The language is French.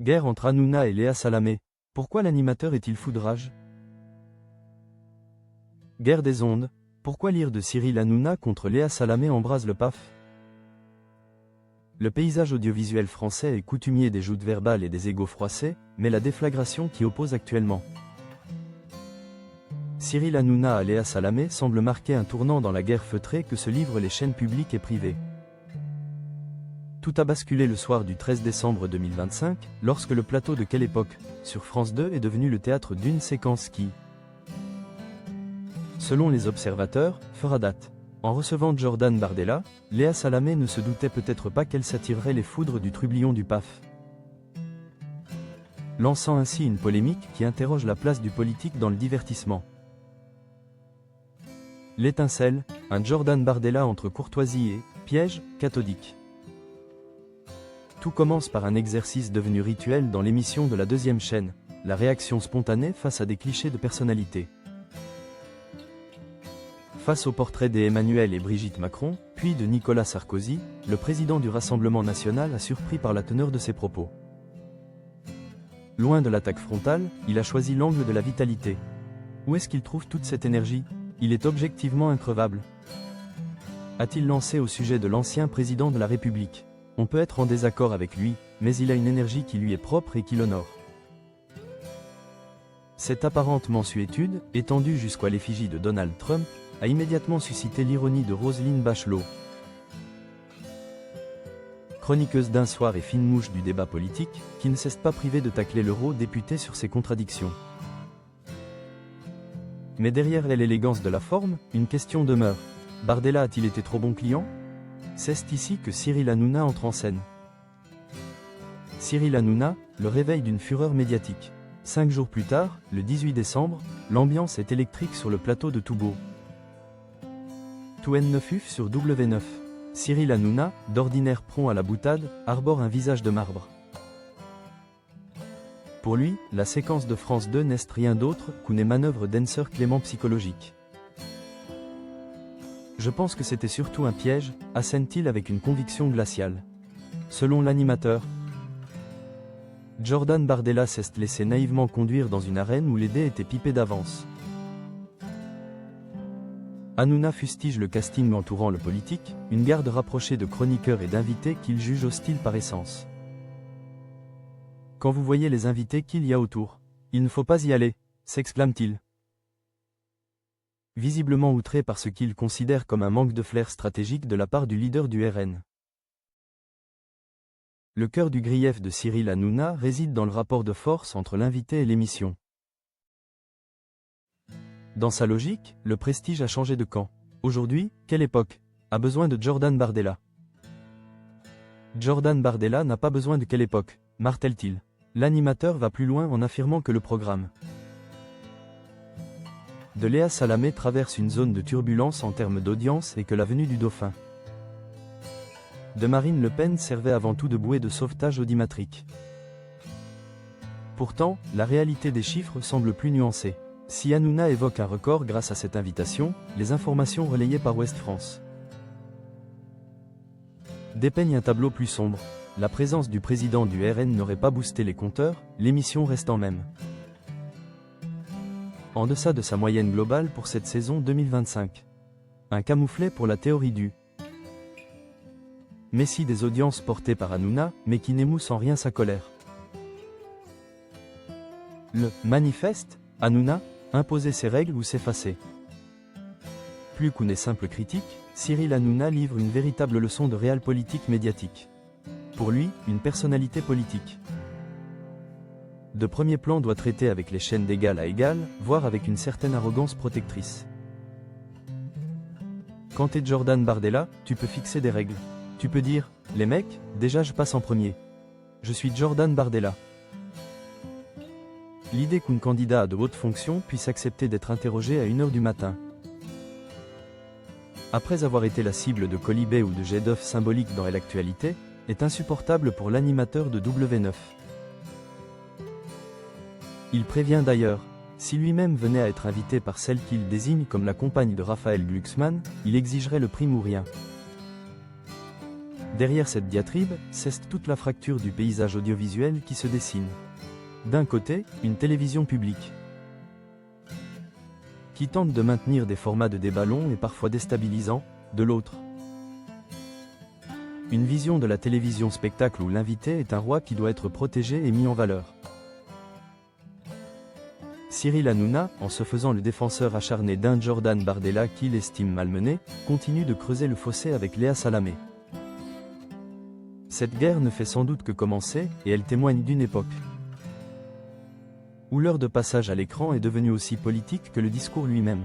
Guerre entre Hanouna et Léa Salamé. Pourquoi l'animateur est-il fou de rage? Guerre des ondes. Pourquoi l'ire de Cyril Hanouna contre Léa Salamé embrase le PAF? Le paysage audiovisuel français est coutumier des joutes verbales et des égos froissés, mais la déflagration qui oppose actuellement Cyril Hanouna à Léa Salamé semble marquer un tournant dans la guerre feutrée que se livrent les chaînes publiques et privées. Tout a basculé le soir du 13 décembre 2025, lorsque le plateau de Quelle époque, sur France 2 est devenu le théâtre d'une séquence qui, selon les observateurs, fera date. En recevant Jordan Bardella, Léa Salamé ne se doutait peut-être pas qu'elle s'attirerait les foudres du trublion du PAF. Lançant ainsi une polémique qui interroge la place du politique dans le divertissement. L'étincelle, un Jordan Bardella entre courtoisie et piège cathodique. Tout commence par un exercice devenu rituel dans l'émission de la deuxième chaîne, la réaction spontanée face à des clichés de personnalité. Face au portrait d'Emmanuel et Brigitte Macron, puis de Nicolas Sarkozy, le président du Rassemblement national a surpris par la teneur de ses propos. Loin de l'attaque frontale, il a choisi l'angle de la vitalité. Où est-ce qu'il trouve toute cette énergie? Il est objectivement increvable. A-t-il lancé au sujet de l'ancien président de la République? On peut être en désaccord avec lui, mais il a une énergie qui lui est propre et qui l'honore. Cette apparente mansuétude, étendue jusqu'à l'effigie de Donald Trump, a immédiatement suscité l'ironie de Roselyne Bachelot. Chroniqueuse d'un soir et fine mouche du débat politique, qui ne cesse pas privée de tacler l'euro-député sur ses contradictions. Mais derrière l'élégance de la forme, une question demeure. Bardella a-t-il été trop bon client? C'est ici que Cyril Hanouna entre en scène. Cyril Hanouna, le réveil d'une fureur médiatique. 5 jours plus tard, le 18 décembre, l'ambiance est électrique sur le plateau de Toubeau. Tout N9 sur W9. Cyril Hanouna, d'ordinaire prompt à la boutade, arbore un visage de marbre. Pour lui, la séquence de France 2 n'est rien d'autre qu'une manœuvre d'Enseur Clément psychologique. Je pense que c'était surtout un piège, assène-t-il avec une conviction glaciale. Selon l'animateur, Jordan Bardella s'est laissé naïvement conduire dans une arène où les dés étaient pipés d'avance. Hanouna fustige le casting entourant le politique, une garde rapprochée de chroniqueurs et d'invités qu'il juge hostiles par essence. Quand vous voyez les invités qu'il y a autour, il ne faut pas y aller, s'exclame-t-il. Visiblement outré par ce qu'il considère comme un manque de flair stratégique de la part du leader du RN. Le cœur du grief de Cyril Hanouna réside dans le rapport de force entre l'invité et l'émission. Dans sa logique, le prestige a changé de camp. Aujourd'hui, Quelle époque a besoin de Jordan Bardella. Jordan Bardella n'a pas besoin de Quelle époque, martèle-t-il. L'animateur va plus loin en affirmant que le programme de Léa Salamé traverse une zone de turbulence en termes d'audience et que la venue du dauphin de Marine Le Pen servait avant tout de bouée de sauvetage audimatrique. Pourtant, la réalité des chiffres semble plus nuancée. Si Hanouna évoque un record grâce à cette invitation, les informations relayées par Ouest France dépeignent un tableau plus sombre. La présence du président du RN n'aurait pas boosté les compteurs, l'émission restant même en deçà de sa moyenne globale pour cette saison 2025. Un camouflet pour la théorie du messie des audiences portées par Hanouna, mais qui n'émousse en rien sa colère. Le manifeste, Hanouna, imposer ses règles ou s'effacer. Plus qu'une simple critique, Cyril Hanouna livre une véritable leçon de réalpolitik médiatique. Pour lui, une personnalité politique de premier plan doit traiter avec les chaînes d'égal à égal, voire avec une certaine arrogance protectrice. Quand t'es Jordan Bardella, tu peux fixer des règles. Tu peux dire, les mecs, déjà je passe en premier. Je suis Jordan Bardella. L'idée qu'un candidat à de hautes fonctions puisse accepter d'être interrogé à 1h du matin. Après avoir été la cible de colibés ou de jets d'œufs symboliques dans l'actualité, est insupportable pour l'animateur de W9. Il prévient d'ailleurs, si lui-même venait à être invité par celle qu'il désigne comme la compagne de Raphaël Glucksmann, il exigerait le prime ou rien. Derrière cette diatribe, c'est toute la fracture du paysage audiovisuel qui se dessine. D'un côté, une télévision publique qui tente de maintenir des formats de débat longs et parfois déstabilisants, de l'autre. Une vision de la télévision spectacle où l'invité est un roi qui doit être protégé et mis en valeur. Cyril Hanouna, en se faisant le défenseur acharné d'un Jordan Bardella qu'il estime malmené, continue de creuser le fossé avec Léa Salamé. Cette guerre ne fait sans doute que commencer, et elle témoigne d'une époque où l'heure de passage à l'écran est devenue aussi politique que le discours lui-même.